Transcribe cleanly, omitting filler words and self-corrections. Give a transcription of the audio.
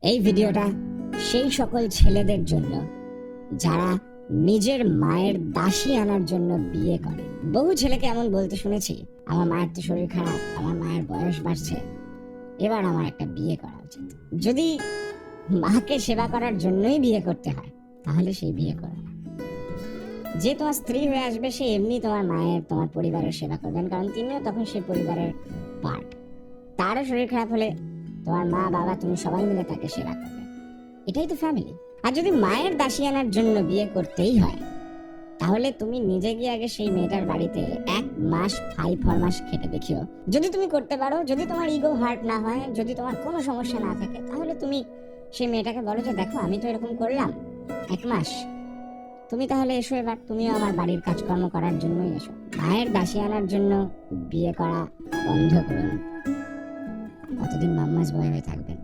এই ভিডিওটা সেই সকল ছেলেদের জন্য যারা নিজের মায়ের দাসী আনার জন্য বিয়ে করে। বহু ছেলেকে এমন বলতে শুনেছি, আমার মায়ের তো শরীর খারাপ, আমার মায়ের বয়স বাড়ছে, এবার আমার একটা বিয়ে করা উচিত। যদি মাকে সেবা করার জন্যই বিয়ে করতে হয় তাহলে সেই বিয়ে করো না। যে তোমার স্ত্রী হয়ে আসবে সে এমনি তোমার মায়ের, তোমার পরিবারের সেবা করবেন, কারণ তিনিও তখন সেই পরিবারের পার্ট। তারও শরীর খারাপ হলে তোমার মা বাবা তুমি সবাই মিলে তাকে সেবা করবে, এটাই তো ফ্যামিলি। আর যদি মায়ের দাসী আনার জন্য বিয়ে করতেই হয় তাহলে তুমি নিজে গিয়ে আগে সেই মেয়েটার বাড়িতে 1 মাস ফাই ফরমাস খেটে দেখিও। যদি তুমি করতে পারো, যদি তোমার ইগো হার্ট না হয়, যদি তোমার কোনো সমস্যা না থাকে, তাহলে তুমি সেই মেয়েটাকে বলো যে দেখো আমি তো এরকম করলাম 1 মাস, তুমি তাহলে এসো, এবার তুমিও আমার বাড়ির কাজকর্ম করার জন্যই এসো। মায়ের দাসী আনার জন্য বিয়ে করা বন্ধ করুন। কতদিন মাম্মাস বয় হয়ে থাকবেন?